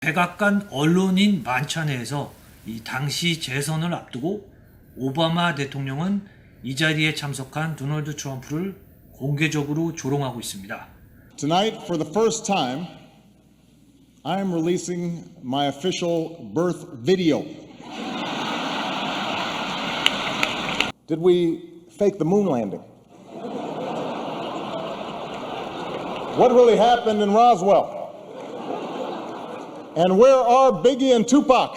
백악관 언론인 만찬회에서 이 당시 재선을 앞두고 오바마 대통령은 이 자리에 참석한 도널드 트럼프를 공개적으로 조롱하고 있습니다. Tonight, for the first time, I am releasing my official birth video. Did we fake the moon landing? What really happened in Roswell? And where are Biggie and Tupac?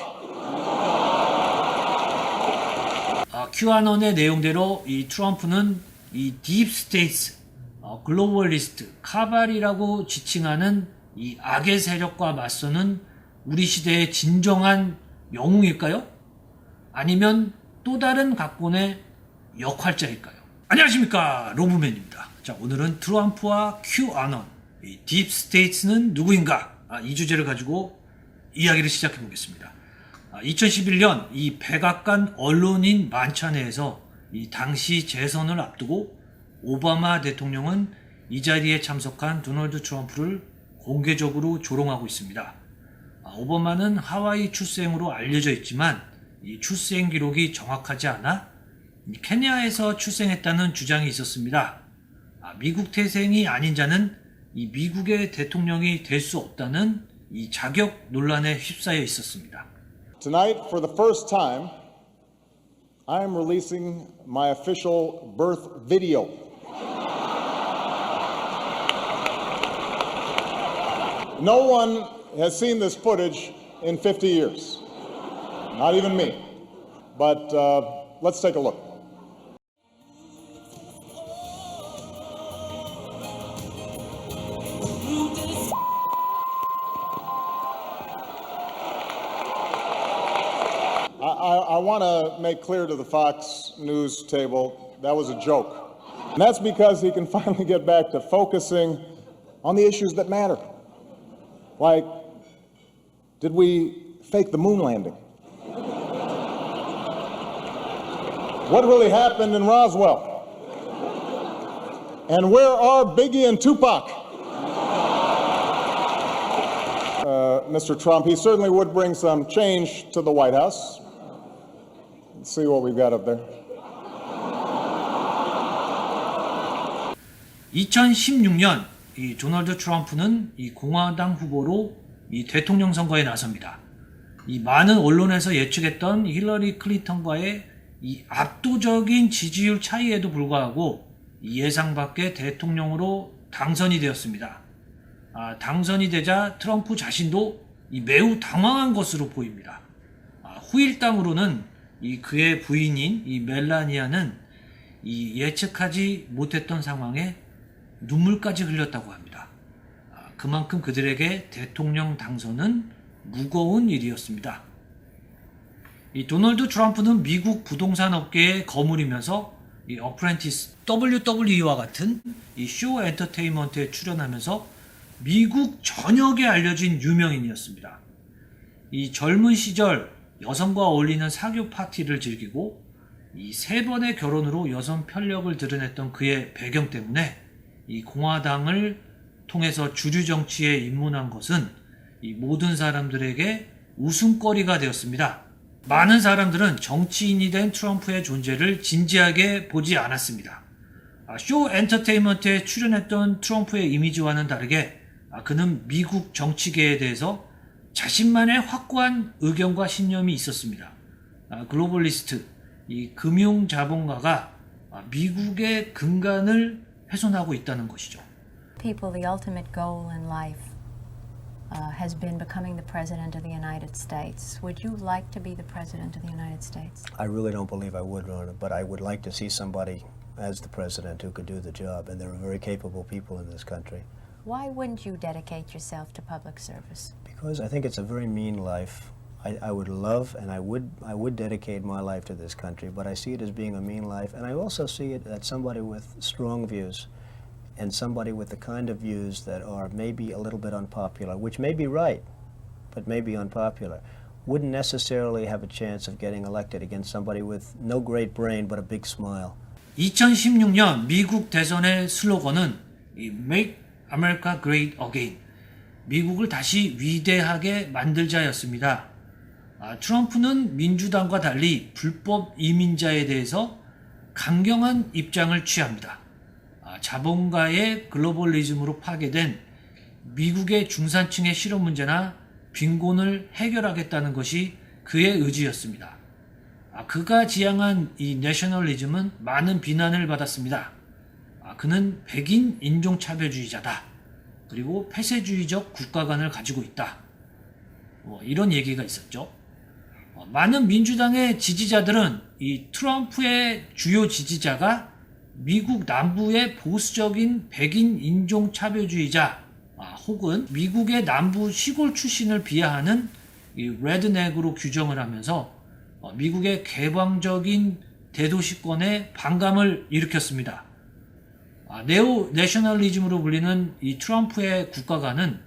큐아논의 내용대로 이 트럼프는 이 딥스테이트, 글로벌리스트, 카발이라고 지칭하는 이 악의 세력과 맞서는 우리 시대의 진정한 영웅일까요? 아니면 또 다른 각본의 역할자일까요? 안녕하십니까, 로브맨입니다. 자, 오늘은 트럼프와 큐아논, 이 딥스테이트는 누구인가? 이 주제를 가지고 이야기를 시작해 보겠습니다. 2011년 이 백악관 언론인 만찬회에서 이 당시 재선을 앞두고 오바마 대통령은 이 자리에 참석한 도널드 트럼프를 공개적으로 조롱하고 있습니다. 오바마는 하와이 출생으로 알려져 있지만 이 출생 기록이 정확하지 않아 케냐에서 출생했다는 주장이 있었습니다. 미국 태생이 아닌 자는 이 미국의 대통령이 될 수 없다는 이 자격 논란에 휩싸여 있었습니다. Tonight, for the first time, I am releasing my official birth video. No one has seen this footage in 50 years. Not even me. But let's take a look. I want to make clear to the Fox News table that was a joke. And that's because he can finally get back to focusing on the issues that matter. Like, did we fake the moon landing? What really happened in Roswell? And where are Biggie and Tupac? Mr. Trump, he certainly would bring some change to the White House. Let's see what we've got up there. 2016년 이 도널드 트럼프는 이 공화당 후보로 이 대통령 선거에 나섭니다. 이 많은 언론에서 예측했던 힐러리 클린턴과의 이 압도적인 지지율 차이에도 불구하고 이 예상 밖의 대통령으로 당선이 되었습니다. 당선이 되자 트럼프 자신도 이 매우 당황한 것으로 보입니다. 후일담으로는 이 그의 부인인 이 멜라니아는 이 예측하지 못했던 상황에 눈물까지 흘렸다고 합니다. 그만큼 그들에게 대통령 당선은 무거운 일이었습니다. 이 도널드 트럼프는 미국 부동산 업계에 거물이면서 이 어프렌티스, WWE와 같은 이 쇼 엔터테인먼트에 출연하면서 미국 전역에 알려진 유명인이었습니다. 이 젊은 시절 여성과 어울리는 사교 파티를 즐기고 이 3번의 결혼으로 여성 편력을 드러냈던 그의 배경 때문에 이 공화당을 통해서 주류 정치에 입문한 것은 이 모든 사람들에게 웃음거리가 되었습니다. 많은 사람들은 정치인이 된 트럼프의 존재를 진지하게 보지 않았습니다. 쇼 엔터테인먼트에 출연했던 트럼프의 이미지와는 다르게 그는 미국 정치계에 대해서 자신만의 확고한 의견과 신념이 있었습니다. 글로벌리스트, 이 금융자본가가 미국의 근간을 훼손하고 있다는 것이죠. People, the ultimate goal in life has been becoming the president of the United States. Would you like to be the president of the United States? I really don't believe I would, Rona, but I would like to see somebody as the president who could do the job, and there are very capable people in this country. Why wouldn't you dedicate yourself to public service? Because I think it's a very mean life. I would love and I would dedicate my life to this country, but I see it as being a mean life, and I also see it as somebody with strong views and somebody with the kind of views that are maybe a little bit unpopular, which may be right, but may be unpopular, wouldn't necessarily have a chance of getting elected against somebody with no great brain but a big smile. 2016년 미국 대선의 슬로건은 Make America Great Again, 미국을 다시 위대하게 만들자였습니다. 트럼프는 민주당과 달리 불법 이민자에 대해서 강경한 입장을 취합니다. 자본가의 글로벌리즘으로 파괴된 미국의 중산층의 실업 문제나 빈곤을 해결하겠다는 것이 그의 의지였습니다. 그가 지향한 이 내셔널리즘은 많은 비난을 받았습니다. 그는 백인 인종차별주의자다. 그리고 폐쇄주의적 국가관을 가지고 있다. 이런 얘기가 있었죠. 많은 민주당의 지지자들은 이 트럼프의 주요 지지자가 미국 남부의 보수적인 백인 인종차별주의자 혹은 미국의 남부 시골 출신을 비하하는 이 레드넥으로 규정을 하면서 미국의 개방적인 대도시권에 반감을 일으켰습니다. 네오 내셔널리즘으로 불리는 이 트럼프의 국가관은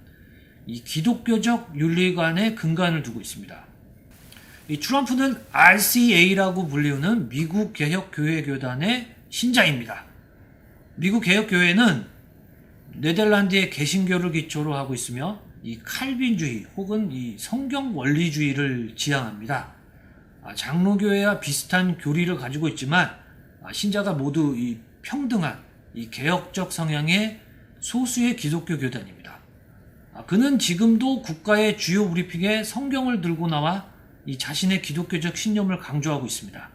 이 기독교적 윤리관에 근간을 두고 있습니다. 이 트럼프는 RCA라고 불리우는 미국 개혁교회교단의 신자입니다. 미국 개혁교회는 네덜란드의 개신교를 기초로 하고 있으며 이 칼빈주의 혹은 이 성경 원리주의를 지향합니다. 장로교회와 비슷한 교리를 가지고 있지만 신자가 모두 이 평등한 이 개혁적 성향의 소수의 기독교 교단입니다. 그는 지금도 국가의 주요 브리핑에 성경을 들고 나와 이 자신의 기독교적 신념을 강조하고 있습니다.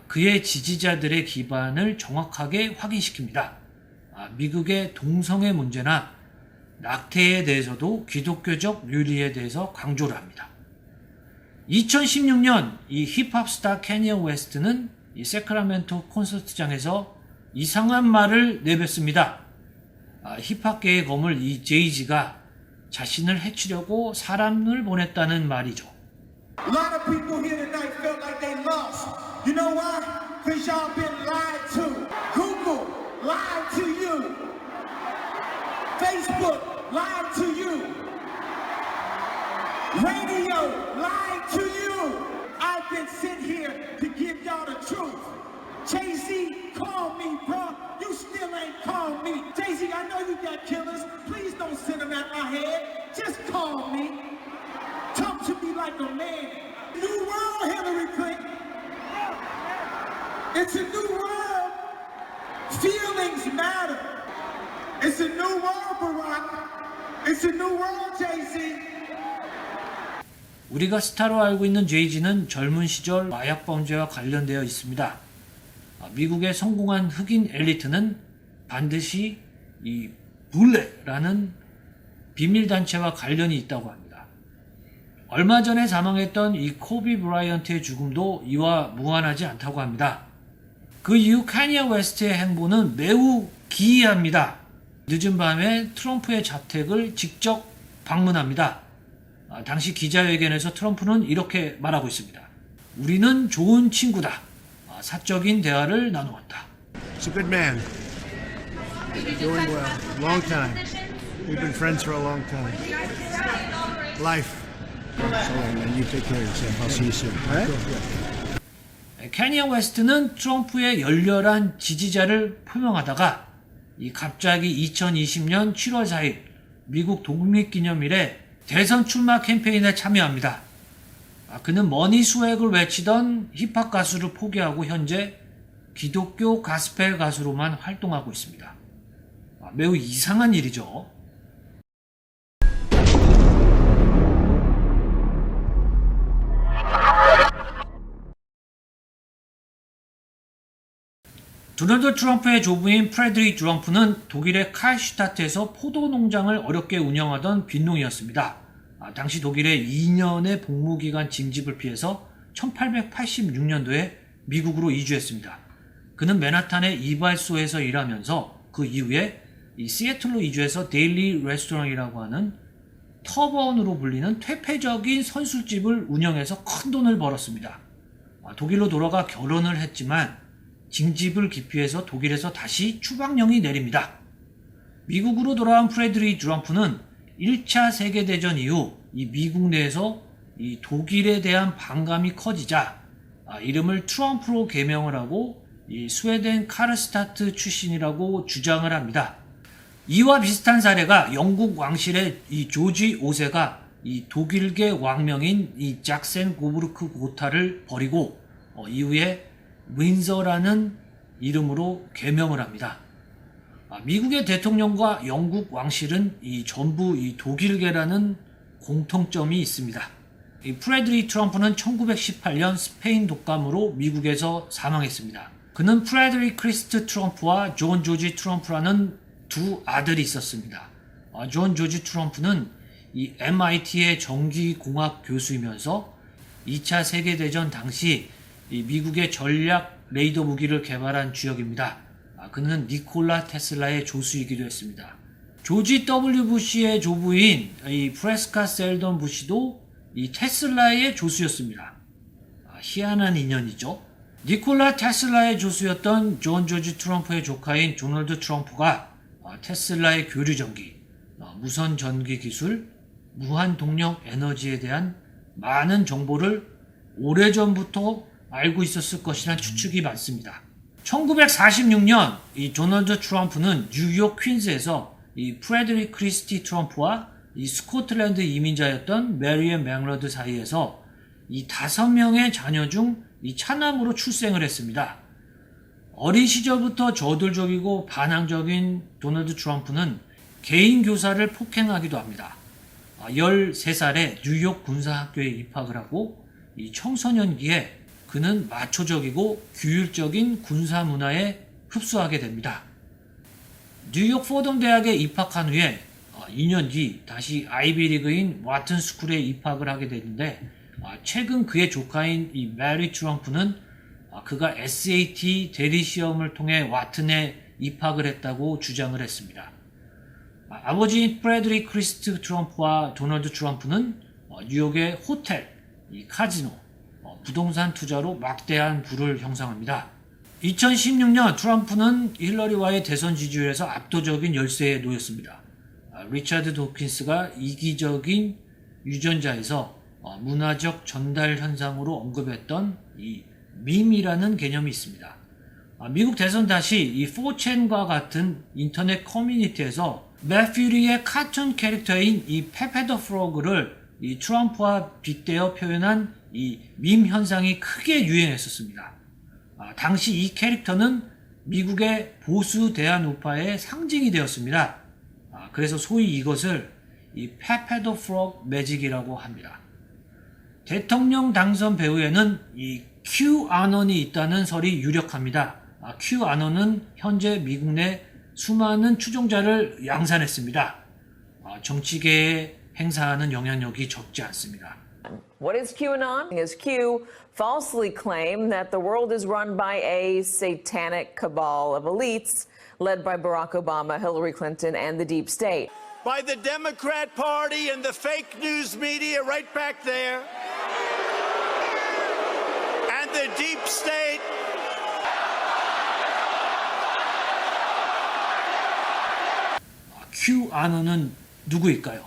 그의 지지자들의 기반을 정확하게 확인시킵니다. 미국의 동성애 문제나 낙태에 대해서도 기독교적 윤리에 대해서 강조를 합니다. 2016년 이 힙합 스타 캐니어 웨스트는 이 세크라멘토 콘서트장에서 이상한 말을 내뱉습니다. 힙합계의 거물 이 제이지가 자신을 해치려고 사람을 보냈다는 말이죠. A lot of people here tonight felt like they lost. You know why? Because y'all been lied to. Google lied to you. Facebook lied to you. Radio lied to you. I've been sent here to give y'all the truth. Jay-Z, call me, bro. You still ain't called me. Jay-Z, I know you got killers. Please don't send them at my head. Just call me. Talk to me like a man. New world, Hillary Clinton. It's a new world. Feelings matter. It's a new world, Barack. It's a new world, Jay-Z. 우리가 스타로 알고 있는 제이지는 젊은 시절 마약 범죄와 관련되어 있습니다. 미국의 성공한 흑인 엘리트는 반드시 이 블랙라는 비밀단체와 관련이 있다고 합니다. 얼마 전에 사망했던 이 코비 브라이언트의 죽음도 이와 무관하지 않다고 합니다. 그 이후 카니에 웨스트의 행보는 매우 기이합니다. 늦은 밤에 트럼프의 자택을 직접 방문합니다. 당시 기자회견에서 트럼프는 이렇게 말하고 있습니다. 우리는 좋은 친구다. 사적인 대화를 나누었다. He's a good man. Doing well. Long time. We've been friends for a long time. Life. So long, man. You take care of yourself. I'll see you soon. All right? 캐니어 웨스트는 트럼프의 열렬한 지지자를 표명하다가 갑자기 2020년 7월 4일 미국 독립기념일에 대선 출마 캠페인에 참여합니다. 그는 머니 스웩을 외치던 힙합 가수를 포기하고 현재 기독교 가스펠 가수로만 활동하고 있습니다. 매우 이상한 일이죠. 도널드 트럼프의 조부인 프레드릭 트럼프는 독일의 칼슈타트에서 포도 농장을 어렵게 운영하던 빈농이었습니다. 당시 독일의 2년의 복무기간 징집을 피해서 1886년도에 미국으로 이주했습니다. 그는 맨하탄의 이발소에서 일하면서 그 이후에 이 시애틀로 이주해서 데일리 레스토랑이라고 하는 터번으로 불리는 퇴폐적인 선술집을 운영해서 큰 돈을 벌었습니다. 독일로 돌아가 결혼을 했지만 징집을 기피해서 독일에서 다시 추방령이 내립니다. 미국으로 돌아온 프레드릭 트럼프는 1차 세계대전 이후 이 미국 내에서 이 독일에 대한 반감이 커지자 이름을 트럼프로 개명을 하고 이 스웨덴 카르스타트 출신이라고 주장을 합니다. 이와 비슷한 사례가 영국 왕실의 이 조지 5세가 이 독일계 왕명인 이 작센 고부르크 고타를 버리고 이후에 윈서라는 이름으로 개명을 합니다. 미국의 대통령과 영국 왕실은 전부 독일계라는 공통점이 있습니다. 프레드릭 트럼프는 1918년 스페인 독감으로 미국에서 사망했습니다. 그는 프레드릭 크리스트 트럼프와 존 조지 트럼프라는 두 아들이 있었습니다. 존 조지 트럼프는 MIT의 전기공학 교수이면서 2차 세계대전 당시 미국의 전략 레이더 무기를 개발한 주역입니다. 그는 니콜라 테슬라의 조수이기도 했습니다. 조지 W 부시의 조부인 프레스카 셀던 부시도 테슬라의 조수였습니다. 희한한 인연이죠. 니콜라 테슬라의 조수였던 존 조지 트럼프의 조카인 도널드 트럼프가 테슬라의 교류전기, 무선 전기 기술, 무한 동력 에너지에 대한 많은 정보를 오래전부터 알고 있었을 것이라는 추측이 많습니다. 1946년 도널드 트럼프는 뉴욕 퀸즈에서 프레드릭 크리스티 트럼프와 스코틀랜드 이민자였던 메리앤 맥러드 사이에서 5명의 자녀 중 차남으로 출생을 했습니다. 어린 시절부터 저돌적이고 반항적인 도널드 트럼프는 개인 교사를 폭행하기도 합니다. 13살에 뉴욕 군사학교에 입학을 하고 청소년기에 그는 마초적이고 규율적인 군사 문화에 흡수하게 됩니다. 뉴욕 포덤 대학에 입학한 후에 2년 뒤 다시 아이비리그인 와튼 스쿨에 입학을 하게 되는데 최근 그의 조카인 메리 트럼프는 그가 SAT 대리 시험을 통해 와튼에 입학을 했다고 주장을 했습니다. 아버지인 프레드릭 크리스트 트럼프와 도널드 트럼프는 뉴욕의 호텔, 카지노, 부동산 투자로 막대한 부를 형성합니다. 2016년 트럼프는 힐러리와의 대선 지지율에서 압도적인 열세에 놓였습니다. 리차드 도킨스가 이기적인 유전자에서 문화적 전달 현상으로 언급했던 밈이라는 개념이 있습니다. 미국 대선 다시 4chan과 같은 인터넷 커뮤니티에서 매퓨리의 카툰 캐릭터인 페페 더 프로그를 트럼프와 빗대어 표현한 밈 현상이 크게 유행했었습니다. 당시 이 캐릭터는 미국의 보수 대한 우파의 상징이 되었습니다. 그래서 소위 이것을 페페 더 프로그 매직이라고 합니다. 대통령 당선 배후에는 QAnon이 있다는 설이 유력합니다. QAnon은 현재 미국 내 수많은 추종자를 양산했습니다. 정치계에 행사하는 영향력이 적지 않습니다. What is QAnon? As Q falsely claimed that the world is run by a satanic cabal of elites led by Barack Obama, Hillary Clinton, and the deep state. By the Democrat Party and the fake news media right back there. And the deep state. QAnon은 누구일까요?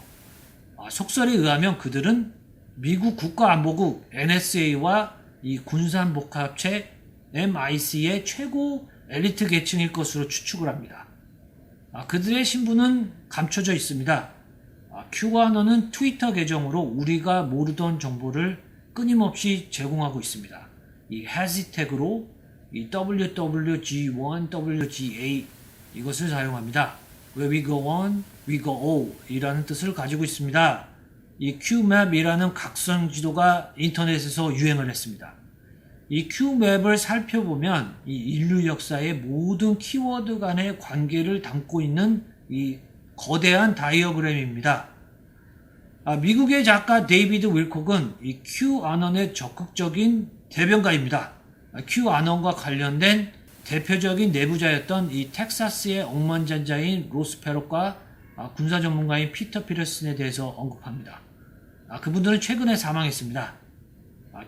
속설에 의하면 그들은 미국 국가안보국 NSA와 군산복합체 MIC의 최고 엘리트 계층일 것으로 추측을 합니다. 그들의 신분은 감춰져 있습니다. QAnon은 트위터 계정으로 우리가 모르던 정보를 끊임없이 제공하고 있습니다. 이 해시태그로 WWG1, WGA 이것을 사용합니다. Where we go on, we go all 이라는 뜻을 가지고 있습니다. 이 QMap이라는 각성 지도가 인터넷에서 유행을 했습니다. 이 QMap을 살펴보면 이 인류 역사의 모든 키워드 간의 관계를 담고 있는 이 거대한 다이어그램입니다. 미국의 작가 데이비드 윌콕은 이 QAnon의 적극적인 대변가입니다. QAnon과 관련된 대표적인 내부자였던 이 텍사스의 억만장자인 로스 페럿과 군사 전문가인 피터 피러슨에 대해서 언급합니다. 그분들은 최근에 사망했습니다.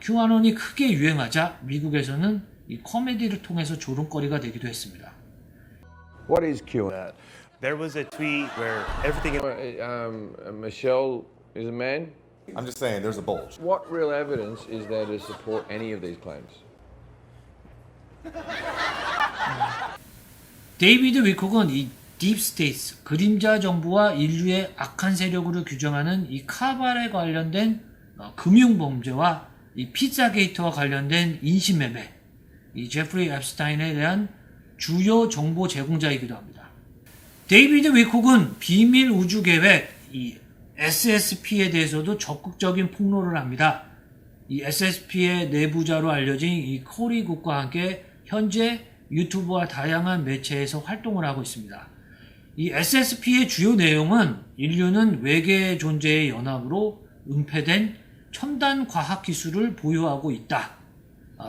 QAnon이 크게 유행하자 미국에서는 이 코미디를 통해서 조롱거리가 되기도 했습니다. What is QAnon? There was a tweet where everything. Michelle is a man. I'm just saying, there's a bulge. What real evidence is there to support any of these claims? 데이비드 윌콕은 이 딥스테이트, 그림자 정부와 인류의 악한 세력으로 규정하는 이 카발에 관련된 금융범죄와 이 피자게이트와 관련된 인신매매, 이 제프리 앱스타인에 대한 주요 정보 제공자이기도 합니다. 데이비드 위콕은 비밀 우주 계획, 이 SSP에 대해서도 적극적인 폭로를 합니다. 이 SSP의 내부자로 알려진 이 코리 굿과 함께 현재 유튜브와 다양한 매체에서 활동을 하고 있습니다. 이 SSP의 주요 내용은 인류는 외계 존재의 연합으로 은폐된 첨단 과학 기술을 보유하고 있다.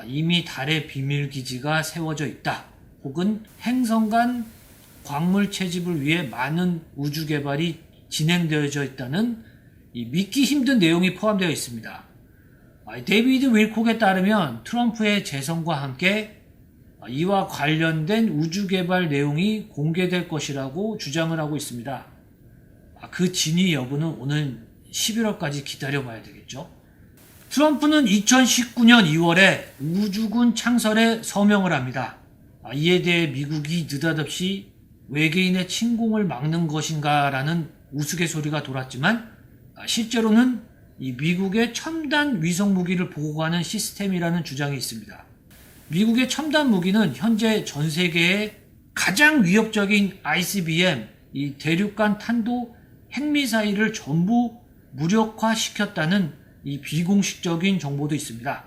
이미 달의 비밀기지가 세워져 있다. 혹은 행성 간 광물 채집을 위해 많은 우주 개발이 진행되어져 있다는 이 믿기 힘든 내용이 포함되어 있습니다. 데이비드 윌콕에 따르면 트럼프의 재선과 함께 이와 관련된 우주 개발 내용이 공개될 것이라고 주장을 하고 있습니다. 그 진위 여부는 오늘 11월까지 기다려봐야 되겠죠. 트럼프는 2019년 2월에 우주군 창설에 서명을 합니다. 이에 대해 미국이 느닷없이 외계인의 침공을 막는 것인가 라는 우스갯소리가 돌았지만 실제로는 이 미국의 첨단 위성 무기를 보호하는 시스템이라는 주장이 있습니다. 미국의 첨단 무기는 현재 전 세계의 가장 위협적인 ICBM, 이 대륙간 탄도 핵미사일을 전부 무력화시켰다는 이 비공식적인 정보도 있습니다.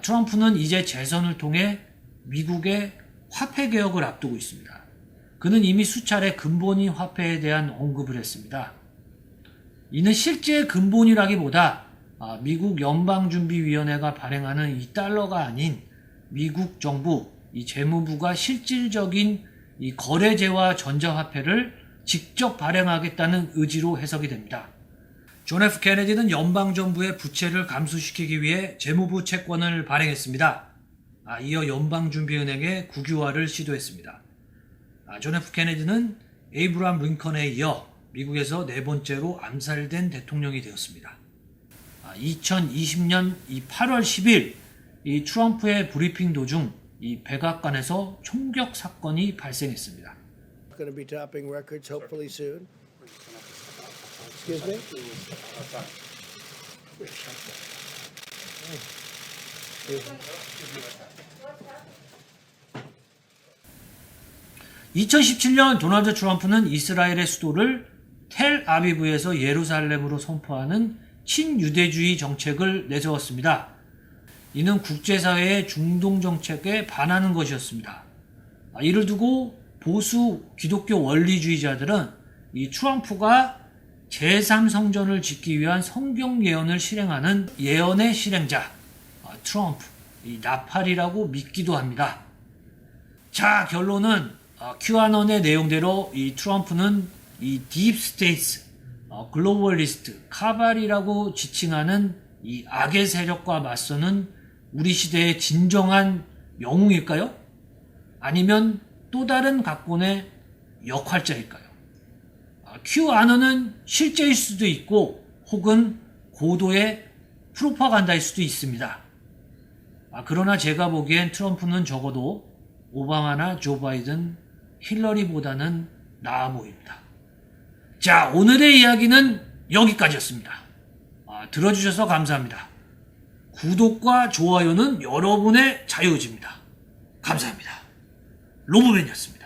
트럼프는 이제 재선을 통해 미국의 화폐 개혁을 앞두고 있습니다. 그는 이미 수차례 근본위 화폐에 대한 언급을 했습니다. 이는 실제 근본이라기보다 미국 연방준비위원회가 발행하는 이 달러가 아닌 미국 정부, 이 재무부가 실질적인 이 거래제와 전자화폐를 직접 발행하겠다는 의지로 해석이 됩니다. 존 F 케네디는 연방정부의 부채를 감소시키기 위해 재무부 채권을 발행했습니다. 이어 연방준비은행의 국유화를 시도했습니다. 존 F 케네디는 에이브람 링컨에 이어 미국에서 네 번째로 암살된 대통령이 되었습니다. 2020년 8월 10일 이 트럼프의 브리핑 도중 이 백악관에서 총격 사건이 발생했습니다. Going to be topping records hopefully soon. Excuse me? 2017년 도널드 트럼프는 이스라엘의 수도를 텔 아비브에서 예루살렘으로 선포하는 친유대주의 정책을 내세웠습니다. 이는 국제사회의 중동 정책에 반하는 것이었습니다. 이를 두고 보수 기독교 원리주의자들은 이 트럼프가 제3성전을 짓기 위한 성경 예언을 실행하는 예언의 실행자 트럼프, 이 나팔이라고 믿기도 합니다. 자, 결론은 큐아논의 내용대로 이 트럼프는 이 딥스테이트, 글로벌리스트, 카발이라고 지칭하는 이 악의 세력과 맞서는 우리 시대의 진정한 영웅일까요? 아니면 또 다른 각본의 역할자일까요? 큐아논은 실제일 수도 있고 혹은 고도의 프로파간다일 수도 있습니다. 그러나 제가 보기엔 트럼프는 적어도 오바마나 조 바이든, 힐러리보다는 나아 보입니다. 자, 오늘의 이야기는 여기까지였습니다. 들어주셔서 감사합니다. 구독과 좋아요는 여러분의 자유의지입니다. 감사합니다. 로브맨이었습니다.